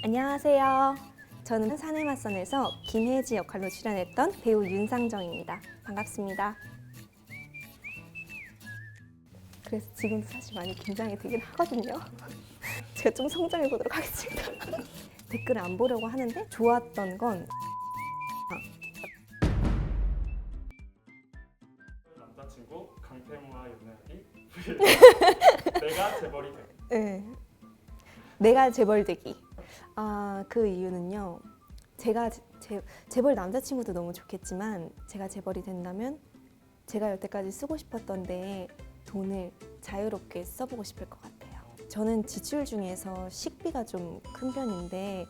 안녕하세요. 저는 사내 맞선에서 김혜지 역할로 출연했던 배우 윤상정입니다. 반갑습니다. 그래서 지금도 사실 많이 긴장이 되긴 하거든요. 제가 좀 성장해 보도록 하겠습니다. 댓글을 안 보려고 하는데 좋았던 건 남자친구 강태무와 연애하기 내가 재벌이 돼. 네. 내가 재벌되기. 그 이유는요. 제가 재벌 남자친구도 너무 좋겠지만 제가 재벌이 된다면 제가 여태까지 쓰고 싶었던 데에 돈을 자유롭게 써보고 싶을 것 같아요. 저는 지출 중에서 식비가 좀 큰 편인데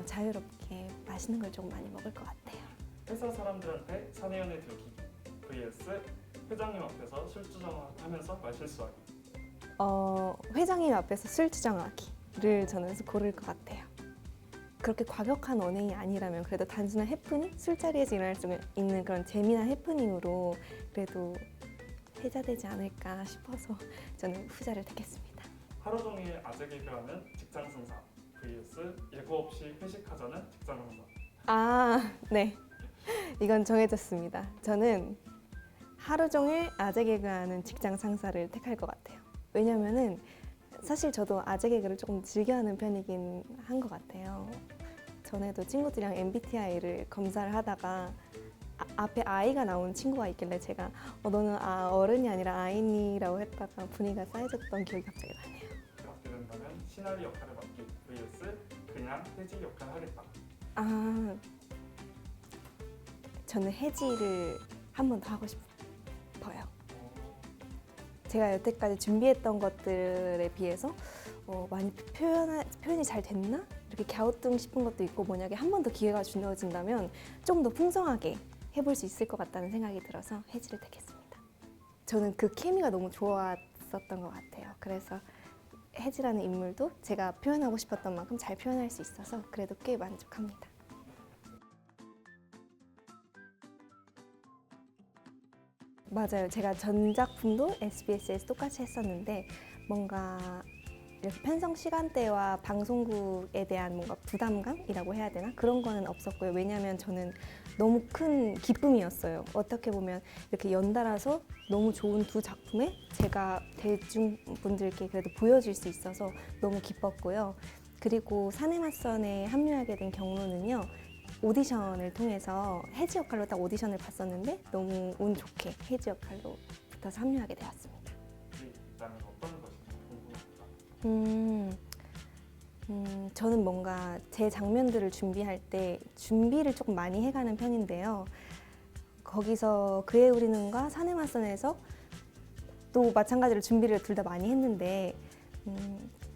자유롭게 맛있는 걸 좀 많이 먹을 것 같아요. 회사 사람들한테 사내연애 들기 vs 회장님 앞에서 술주정하면서 말실수하기. 회장님 앞에서 술 주정하기를 저는 고를 것 같아요. 그렇게 과격한 언행이 아니라면 그래도 단순한 해프닝? 술자리에서 일어날 수 있는 그런 재미난 해프닝으로 그래도 해자되지 않을까 싶어서 저는 후자를 택했습니다. 하루 종일 아재 개그하는 직장 상사 vs 예고 없이 회식하자는 직장 상사. 네. 이건 정해졌습니다. 저는 하루 종일 아재 개그하는 직장 상사를 택할 것 같아요. 왜냐면은 사실 저도 아재 개그를 조금 즐겨하는 편이긴 한 것 같아요. 전에도 친구들이랑 MBTI를 검사를 하다가 앞에 아이가 나온 친구가 있길래 제가 너는 어른이 아니라 아이니라고 했다가 분위기가 쌓여졌던 기억이 갑자기 나네요. 그렇게 된다면 시나리 역할을 맡기 vs 그냥 혜지 역할 하겠다. 저는 혜지를 한 번 더 하고 싶어요. 제가 여태까지 준비했던 것들에 비해서 많이 표현이 잘 됐나? 이렇게 갸우뚱 싶은 것도 있고 만약에 한 번 더 기회가 주어진다면 좀 더 풍성하게 해볼 수 있을 것 같다는 생각이 들어서 혜지를 택했습니다. 저는 그 케미가 너무 좋았었던 것 같아요. 그래서 혜지라는 인물도 제가 표현하고 싶었던 만큼 잘 표현할 수 있어서 그래도 꽤 만족합니다. 맞아요. 제가 전 작품도 SBS에서 똑같이 했었는데 뭔가 이렇게 편성 시간대와 방송국에 대한 뭔가 부담감이라고 해야 되나? 그런 거는 없었고요. 왜냐하면 저는 너무 큰 기쁨이었어요. 어떻게 보면 이렇게 연달아서 너무 좋은 두 작품에 제가 대중분들께 그래도 보여줄 수 있어서 너무 기뻤고요. 그리고 사내 맞선에 합류하게 된 경로는요. 오디션을 통해서 혜지 역할로 딱 오디션을 봤었는데 너무 운 좋게 혜지 역할로 붙어서 합류하게 되었습니다. 일단은 어떤 것이 궁금합니다. 저는 뭔가 제 장면들을 준비할 때 준비를 조금 많이 해가는 편인데요. 거기서 그의 우리는과 사내 맞선에서 또 마찬가지로 준비를 둘 다 많이 했는데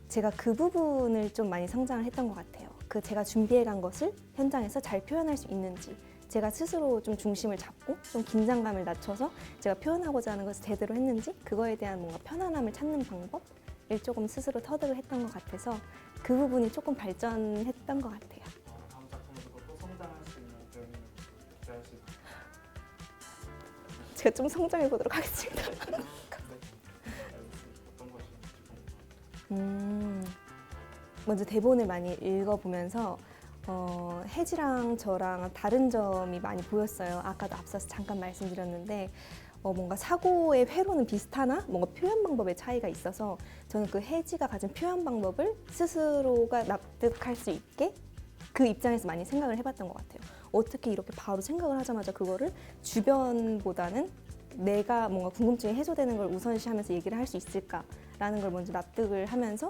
제가 그 부분을 좀 많이 성장을 했던 것 같아요. 제가 준비해간 것을 현장에서 잘 표현할 수 있는지 제가 스스로 좀 중심을 잡고 좀 긴장감을 낮춰서 제가 표현하고자 하는 것을 제대로 했는지 그거에 대한 뭔가 편안함을 찾는 방법을 조금 스스로 터득을 했던 것 같아서 그 부분이 조금 발전했던 것 같아요. 다음 작품에서도 또 성장할 수 있는 배우님을 기대할 수 있다. 제가 좀 성장해 보도록 하겠습니다. 알겠습니다. 어떤 것이 궁금합니다. 먼저 대본을 많이 읽어보면서 혜지랑 저랑 다른 점이 많이 보였어요. 아까도 앞서서 잠깐 말씀드렸는데 뭔가 사고의 회로는 비슷하나 뭔가 표현 방법의 차이가 있어서 저는 그 혜지가 가진 표현 방법을 스스로가 납득할 수 있게 그 입장에서 많이 생각을 해봤던 것 같아요. 어떻게 이렇게 바로 생각을 하자마자 그거를 주변보다는 내가 뭔가 궁금증이 해소되는 걸 우선시하면서 얘기를 할 수 있을까라는 걸 먼저 납득을 하면서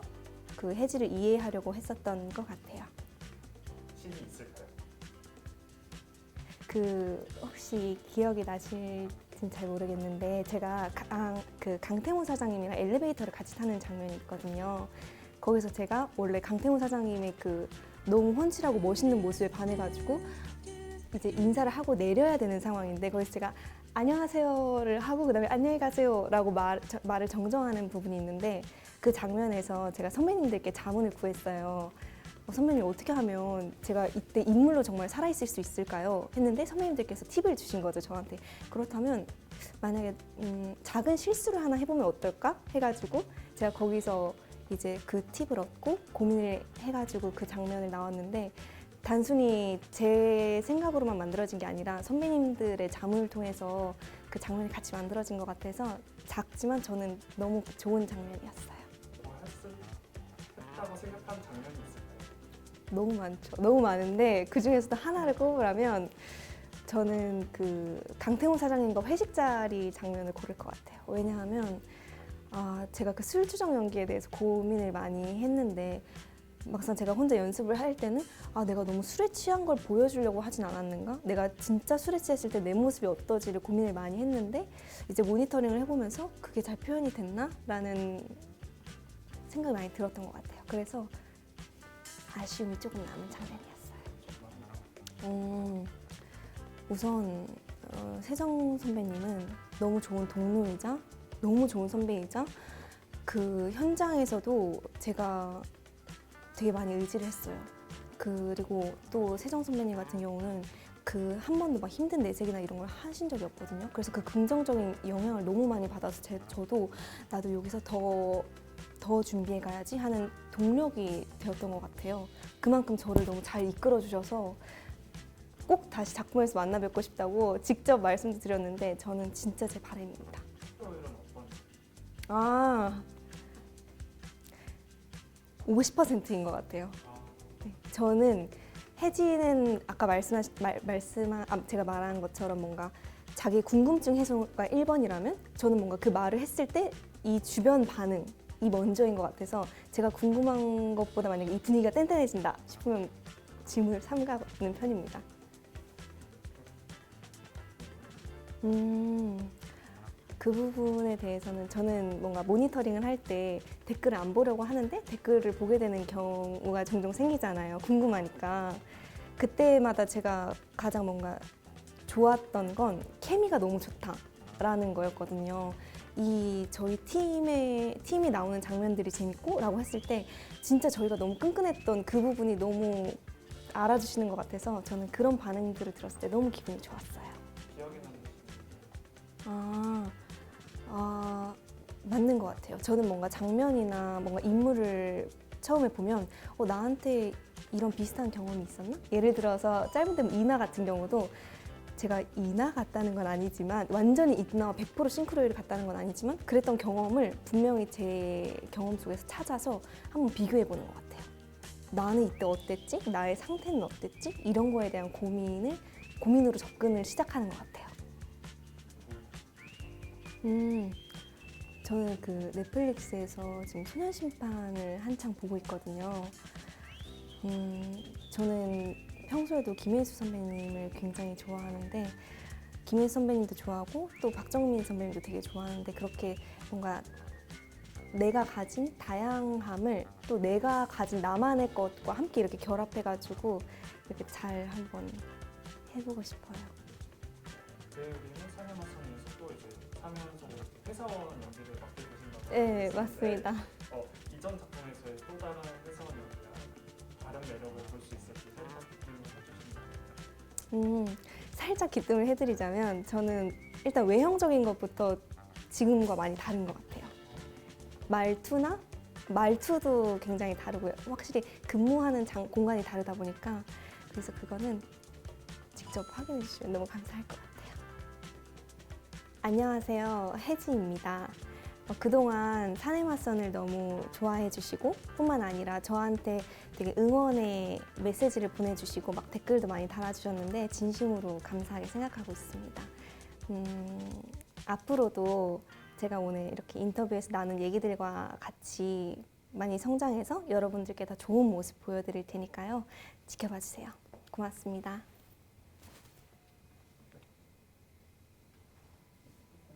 그 혜지를 이해하려고 했었던 것 같아요. 신이 있을까요? 혹시 기억이 나실지는 잘 모르겠는데 제가 강태무 사장님이랑 엘리베이터를 같이 타는 장면이 있거든요. 거기서 제가 원래 강태무 사장님의 너무 훤칠하고 멋있는 모습에 반해가지고 이제 인사를 하고 내려야 되는 상황인데 거기서 제가 안녕하세요를 하고 그다음에 안녕히 가세요라고 말을 정정하는 부분이 있는데 그 장면에서 제가 선배님들께 자문을 구했어요. 선배님 어떻게 하면 제가 이때 인물로 정말 살아있을 수 있을까요? 했는데 선배님들께서 팁을 주신 거죠, 저한테. 그렇다면 만약에 작은 실수를 하나 해보면 어떨까? 해가지고 제가 거기서 이제 그 팁을 얻고 고민을 해가지고 그 장면을 나왔는데 단순히 제 생각으로만 만들어진 게 아니라 선배님들의 자문을 통해서 그 장면이 같이 만들어진 것 같아서 작지만 저는 너무 좋은 장면이었어요. 했다고 생각한 장면이 있을까요? 너무 많죠. 너무 많은데 그 중에서도 하나를 꼽으라면 저는 그 강태훈 사장님과 회식 자리 장면을 고를 것 같아요. 왜냐하면 제가 그 술주정 연기에 대해서 고민을 많이 했는데 막상 제가 혼자 연습을 할 때는 내가 너무 술에 취한 걸 보여주려고 하진 않았는가? 내가 진짜 술에 취했을 때 내 모습이 어떠지를 고민을 많이 했는데 이제 모니터링을 해보면서 그게 잘 표현이 됐나? 라는 생각이 많이 들었던 것 같아요. 그래서 아쉬움이 조금 남은 장면이었어요. 우선 세정 선배님은 너무 좋은 동료이자 너무 좋은 선배이자 그 현장에서도 제가 되게 많이 의지를 했어요. 그리고 또 세정 선배님 같은 경우는 그 한 번도 막 힘든 내색이나 이런 걸 하신 적이 없거든요. 그래서 그 긍정적인 영향을 너무 많이 받아서 저도 나도 여기서 더 준비해 가야지 하는 동력이 되었던 것 같아요. 그만큼 저를 너무 잘 이끌어 주셔서 꼭 다시 작품에서 만나 뵙고 싶다고 직접 말씀도 드렸는데 저는 진짜 제 바람입니다. 토요일은 어떤? 50%인 것 같아요. 네, 저는 혜지는 아까 제가 말한 것처럼 뭔가 자기 궁금증 해소가 1번이라면 저는 뭔가 그 말을 했을 때 이 주변 반응이 먼저인 것 같아서 제가 궁금한 것보다 만약에 이 분위기가 뗀뗀해진다 싶으면 질문을 삼가는 편입니다. 그 부분에 대해서는 저는 뭔가 모니터링을 할 때 댓글을 안 보려고 하는데 댓글을 보게 되는 경우가 종종 생기잖아요. 궁금하니까. 그때마다 제가 가장 뭔가 좋았던 건 케미가 너무 좋다라는 거였거든요. 저희 팀이 나오는 장면들이 재밌고 라고 했을 때 진짜 저희가 너무 끈끈했던 그 부분이 너무 알아주시는 것 같아서 저는 그런 반응들을 들었을 때 너무 기분이 좋았어요. 기억에 남는 맞는 것 같아요. 저는 뭔가 장면이나 뭔가 인물을 처음에 보면 나한테 이런 비슷한 경험이 있었나? 예를 들어서 짧은 데 이나 같은 경우도 제가 이나 같다는 건 아니지만 완전히 이나와 100% 싱크로율을 같다는 건 아니지만 그랬던 경험을 분명히 제 경험 속에서 찾아서 한번 비교해 보는 것 같아요. 나는 이때 어땠지? 나의 상태는 어땠지? 이런 거에 대한 고민으로 접근을 시작하는 것 같아요. 저는 그 넷플릭스에서 지금 소년심판을 한창 보고 있거든요. 저는 평소에도 김혜수 선배님을 굉장히 좋아하는데 김혜수 선배님도 좋아하고 또 박정민 선배님도 되게 좋아하는데 그렇게 뭔가 내가 가진 다양함을 또 내가 가진 나만의 것과 함께 이렇게 결합해가지고 이렇게 잘 한번 해보고 싶어요. 배우님은 사내마선에서 또 이제 3연속으로 회사원 연기를 맡게 되신다고 네, 했었는데, 맞습니다. 이전 작품에서의 또 다른 회사원 연기와 다른 매력을 볼 수 있을지 살짝 기대를 해주신다면? 살짝 기뜸을 해드리자면 저는 일단 외형적인 것부터 지금과 많이 다른 것 같아요. 말투도 굉장히 다르고요. 확실히 근무하는 공간이 다르다 보니까 그래서 그거는 직접 확인해 주시면 너무 감사할 것 같아요. 안녕하세요. 혜지입니다. 그동안 사내맞선을 너무 좋아해 주시고 뿐만 아니라 저한테 되게 응원의 메시지를 보내주시고 막 댓글도 많이 달아주셨는데 진심으로 감사하게 생각하고 있습니다. 앞으로도 제가 오늘 이렇게 인터뷰에서 나눈 얘기들과 같이 많이 성장해서 여러분들께 더 좋은 모습 보여드릴 테니까요. 지켜봐 주세요. 고맙습니다.